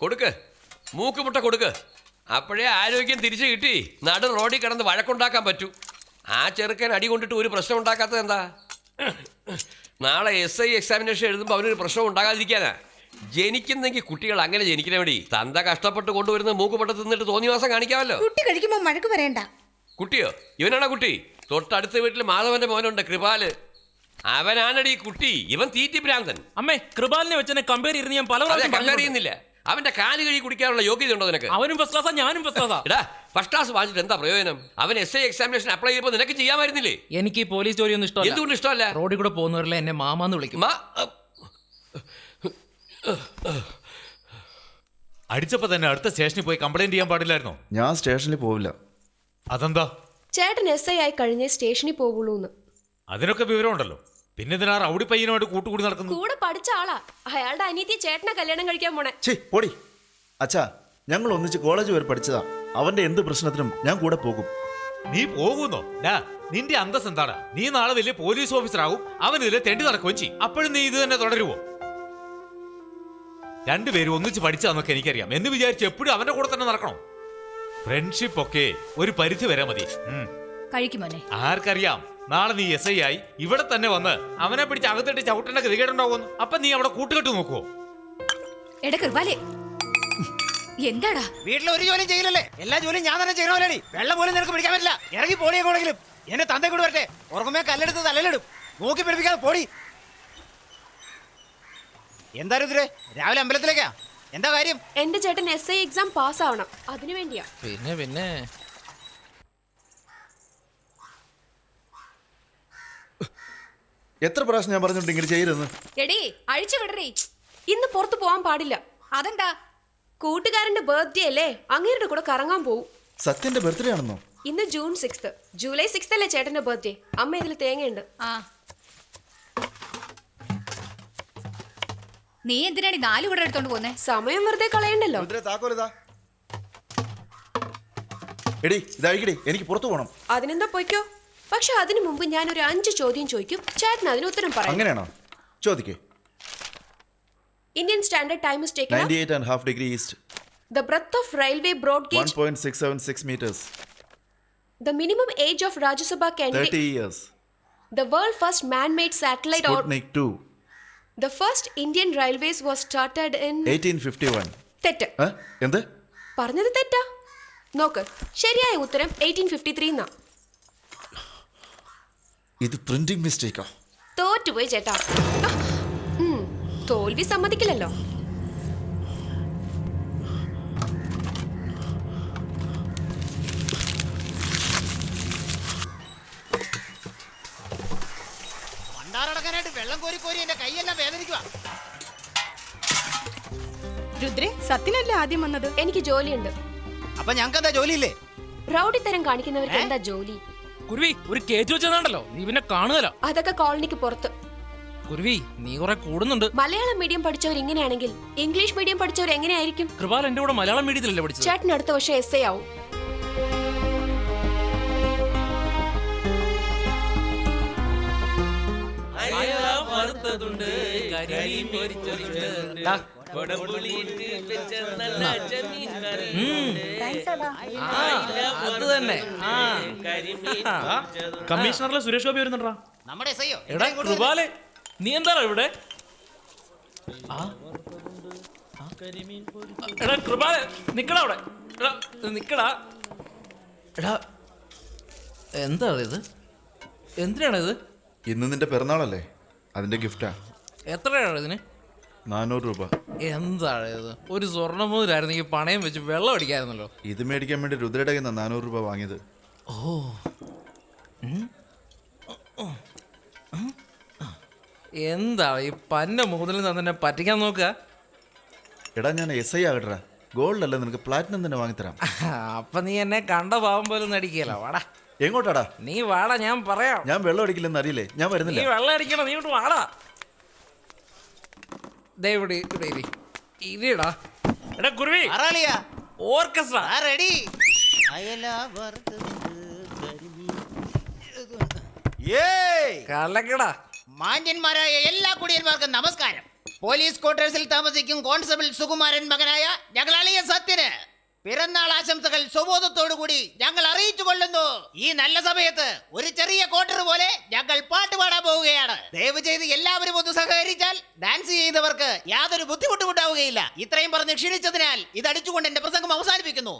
കൊടുക്ക്, മൂക്കുമുട്ട കൊടുക്ക്. അപ്പോഴേ ആരോഗ്യം തിരിച്ചു കിട്ടി നടു റോഡിൽ കിടന്ന് വഴക്കുണ്ടാക്കാൻ പറ്റൂ. ആ ചെറുക്കൻ അടി കൊണ്ടിട്ട് ഒരു പ്രശ്നം ഉണ്ടാക്കാത്തത് എന്താ? നാളെ SI എക്സാമിനേഷൻ എഴുതുമ്പോൾ അവനൊരു പ്രശ്നം ഉണ്ടാകാതിരിക്കാനാ. ജനിക്കുന്നെങ്കിൽ കുട്ടികൾ അങ്ങനെ ജനിക്കണ വേണ്ടി തന്ത കഷ്ടപ്പെട്ട് കൊണ്ടുവരുന്ന മൂക്കുമുട്ട തിന്നിട്ട് തോന്നിവാസം കാണിക്കാമല്ലോ. കുട്ടി കഴിക്കുമ്പോ മഴക്ക് പറയണ്ട. കുട്ടിയോ? ഇവനാണോ കുട്ടി? തൊട്ടടുത്ത വീട്ടിൽ മാധവന്റെ മോനുണ്ട് കൃപാല്, അവനാണടി കുട്ടി. ഇവൻ തീറ്റി ഭ്രാന്തൻ. അമ്മേ, കൃപാലിനെ വെച്ചെന്നെ കമ്പയർ ചെയ്ത് ഞാൻ പല പ്രാവശ്യം കമ്പയർ ചെയ്യുന്നില്ല. അവന്റെ കാല് കഴുകി കുടിക്കാനുള്ള യോഗ്യത ഉണ്ടോ നിനക്ക്? അവനും ഫസ്റ്റ് ക്ലാസ്സാ, ഞാനും ഫസ്റ്റ് ക്ലാസ്സാ. എടാ, ഫസ്റ്റ് ക്ലാസ് വാങ്ങിച്ചിട്ട് എന്താ പ്രയോജനം? അവൻ SI എക്സാമിനേഷൻ അപ്ലൈ ചെയ്യുമ്പോൾ നിനക്ക് ചെയ്യാമായിരുന്നില്ലേ? എനിക്ക് ഈ പോലീസ് ജോലിയൊന്നും ഇഷ്ടമല്ല. എന്തുകൊണ്ട് ഇഷ്ടമല്ല? റോഡിൽ കൂടെ പോകുന്നവരെല്ലാം എന്നെ മാമാന്ന് വിളിക്കും. അടിച്ചപ്പോ തന്നെ അടുത്ത സ്റ്റേഷനിൽ പോയി കംപ്ലൈന്റ് ചെയ്യാൻ പാടില്ലായിരുന്നോ? ഞാൻ സ്റ്റേഷനിൽ പോവില്ല. അതെന്താ? ചേട്ടൻ SI ആയി കഴിഞ്ഞേ സ്റ്റേഷനിൽ പോകുള്ളൂന്ന്. അതിനൊക്കെ വിവരമുണ്ടല്ലോ. പിന്നെ ഇതിനാ റൗഡി പയ്യനുമായിട്ട് കൂട്ടുകൂടി നടക്കുന്നു. കൂടെ പഠിച്ച ആളാ. അയാളുടെ അനിയത്തി ചേട്ടനെ കല്യാണം കഴിക്കാൻ പോണേ. ഛേ പൊടി. അച്ഛാ, ഞങ്ങൾ ഒന്നിച്ച് കോളേജ് വരെ പഠിച്ചതാ. അവന്റെ എന്ത് പ്രശ്നത്തിനും ഞാൻ കൂടെ പോകും. നീ പോകുന്നോ? നിന്റെ അന്തസ് എന്താണ്? നീ നാളെ വലിയ പോലീസ് ഓഫീസർ ആകും, അവൻ ഇതിലെ തെണ്ടി നടക്കുകയും ചെയ്യും. അപ്പോഴും നീ ഇത് തന്നെ തുടരുവോ? രണ്ടുപേരും ഒന്നിച്ച് പഠിച്ചതെന്നൊക്കെ എനിക്കറിയാം. എന്ന് വിചാരിച്ച് എപ്പോഴും അവന്റെ കൂടെ തന്നെ നടക്കണോ? ഫ്രണ്ട്ഷിപ്പ് ഒക്കെ ഒരു പരിധി വരെ മതി. കഴിക്കുമോനെ? ആർക്കറിയാം, നാളെ നീ SI ആയി ഇവിടെ തന്നെ വന്ന് അവനെ പിടിച്ച് അകത്തിട്ട് ചവിട്ടേണ്ട ഗതികേടുണ്ടാവുമെന്ന്. അപ്പൊ നീ അവിടെ കൂട്ടുകെട്ട് നോക്കുവോ? കൃപാലേ, എന്താടാ? വീട്ടിൽ ഒരു ജോലിയും ചെയ്യില്ലല്ലേ? എല്ലാ ജോലിയും ഞാൻ തന്നെ ചെയ്യണമല്ലേ? വെള്ളം പോലും നിനക്ക് പിടിക്കാൻ പറ്റില്ല. ഇറങ്ങി പോടിയെങ്കിലും എന്നെ തന്തേ കൂടെ വരട്ടെ. ഉറങ്ങുമ്പോ കല്ലെടുത്ത് തലയിലിടും. നോക്കി പിടിപ്പിക്കാതെ പോടി. എന്താ രുദ്രേ, രാവിലെ അമ്പലത്തിലേക്കാ? എന്താ കാര്യം? എന്റെ ചേട്ടൻ SI എക്സാം പാസ് ആവണം, അതിനു വേണ്ടിയാ. പിന്നെ എത്ര പ്രാവശ്യം ഞാൻ പറഞ്ഞിട്ടുണ്ട് ഇങ്ങനെ ചെയ്യരുതെന്ന്? എടീ, അഴിച്ചു വിടറേ. ഇന്ന് പുറത്തു പോവാൻ പാടില്ല. അതെന്താ? കൂട്ടുകാരന്റെ ബർത്ത്ഡേ അല്ലേ, അങ്ങേരുടെ കൂടെ കറങ്ങാൻ പോവും. സത്യന്റെ ബർത്ത്ഡേ ആണെന്നോ? ഇന്ന് ജൂൺ 6. ജൂലൈ 6 അല്ലേ ചേട്ടന്റെ ബർത്ത്ഡേ? അമ്മ ഇതിൽ തേങ്ങയുണ്ട്. നീ എന്തിനാണ് 4 കൂടെ എടുത്തോണ്ട് പോന്നെ? സമയം വെറുതെ കളയണ്ടല്ലോ. താക്കോലിതാ. എടി ഇതായിക്കടി, എനിക്ക് പുറത്തു പോകണം. അതിനെന്താ പൊയ്ക്കോ. പക്ഷെ അതിനു മുമ്പ് ഞാൻ ഒരു 5 ചോദ്യം ചോദിക്കും, ചേട്ടൻ അതിന് ഉത്തരം പറയാം. അങ്ങനെയാണോ? ചോദിക്കേ. Indian standard time is taken 98.5 degree east. The breadth of railway broad gauge 1.676 meters. The minimum age of Rajya Sabha 30 candidate. years. The world first man-made satellite or Sputnik 2. the first Indian railways was started in 1851. തെറ്റ്. എന്ത് പറഞ്ഞത് തെറ്റാ. നോക്ക്, ശരിയായ ഉത്തരം 1853 എന്നാ. ഇത് printing മിസ്റ്റേക്കാ. തോറ്റുപോയി ചേട്ടാ. തോൽവി സമ്മതിക്കില്ലല്ലോ. പണ്ടാറടക്കാനായിട്ട് വെള്ളം കോരി കോരി എന്റെ കൈയെല്ലാം വേദനിക്കുക. രുദ്രേ, സത്യനല്ലേ ആദ്യം വന്നത്? എനിക്ക് ജോലിയുണ്ട്. അപ്പൊ ഞങ്ങൾക്ക് എന്താ ജോലിയില്ലേ? റൗഡിത്തരം കാണിക്കുന്നവർക്ക് എന്താ ജോലി? കുരുവി, ഒരു കേറ്റ് വെച്ചതാണ്ടല്ലോ, നീ പിന്നെ കാണുകയല്ലോ. അതൊക്കെ കോളനിക്ക് പുറത്ത്. കുരുവി, നീ കുറെ കൂടുന്നുണ്ട്. മലയാളം മീഡിയം പഠിച്ചവർ ഇങ്ങനെയാണെങ്കിൽ ഇംഗ്ലീഷ് മീഡിയം പഠിച്ചവർ എങ്ങനെയായിരിക്കും? കൃപാൽ എന്റെ കൂടെ മലയാളം മീഡിയത്തിലല്ലേ പഠിച്ചത്? ചേട്ടൻ അടുത്ത വർഷം SI ആവും. അത് തന്നെ. കമ്മീഷണറിലെ സുരേഷ് ഗോപി വരുന്നുണ്ടാ? നമ്മുടെ SIയോ? എടാ കൃപാലെ, നീ എന്താ ഇവിടെ? എടാ കൃപാലെ, നിക്കടാ അവിടെ. നിക്കടാ. എടാ, എന്താ ഇത്? എന്തിനാണിത്? ഇന്ന് നിന്റെ പിറന്നാളല്ലേ, അതിന്റെ ഗിഫ്റ്റാ. എത്രയാണ് ഇതിന്? 400 രൂപ. എന്താണ് ഇത്? ഒരു സ്വർണ്ണമൂലായിരുന്നെങ്കിൽ പണയം വെച്ച് വെള്ളം അടിക്കായിരുന്നല്ലോ. ഇത് മേടിക്കാൻ വേണ്ടി രുദ്രയുടെ കയ്യിൽ നിന്ന് 400 രൂപ വാങ്ങിയത്. ഓ, എന്താ ഈ പന്ന മുതലിൽ തന്നെ പറ്റിക്കാൻ നോക്കുക? എടാ, ഞാൻ SI ആകട്ടാ. ഗോൾഡ് അല്ല, നിനക്ക് പ്ലാറ്റിനം തന്നെ വാങ്ങിത്തരാം. അപ്പൊ നീ എന്നെ കണ്ട പാവം പോലെ നടിക്കല. വാടാ. എങ്ങോട്ടാടാ? നീ വാടാ, ഞാൻ പറയാം. ഞാൻ വെള്ളം അടിക്കില്ലെന്ന് അറിയില്ലേ? ഞാൻ നീ വരുന്നില്ല. വെള്ളം അടിക്കണം, നീ ഇങ്ങോട്ട് വാടാ. ഇരിടാ. എടാ കുരുവി, ഓർക്കസ്ട്ര റെഡി. കലക്കടാ. മാന്യന്മാരായ എല്ലാ കുടിയന്മാർക്കും നമസ്കാരം. പോലീസ് ക്വാർട്ടേഴ്സിൽ താമസിക്കും കോൺസ്റ്റബിൾ സുകുമാരൻ മകനായ ഞങ്ങൾ അളിയ സത്യന് പിറന്നാൾ ആശംസകൾ സ്വബോധത്തോടുകൂടി ഞങ്ങൾ അറിയിച്ചു കൊള്ളുന്നു. ഈ നല്ല സമയത്ത് ഒരു ചെറിയ ക്വാർട്ടർ പോലെ ഞങ്ങൾ പാട്ട് പാടാൻ പോവുകയാണ്. ദയവ് ചെയ്ത് എല്ലാവരും ഒന്ന് സഹകരിച്ചാൽ ഡാൻസ് ചെയ്യുന്നവർക്ക് യാതൊരു ബുദ്ധിമുട്ടും ഉണ്ടാവുകയില്ല. ഇത്രയും പറഞ്ഞ് ക്ഷണിച്ചതിനാൽ ഇത് അടിച്ചുകൊണ്ട് എന്റെ പ്രസംഗം അവസാനിപ്പിക്കുന്നു.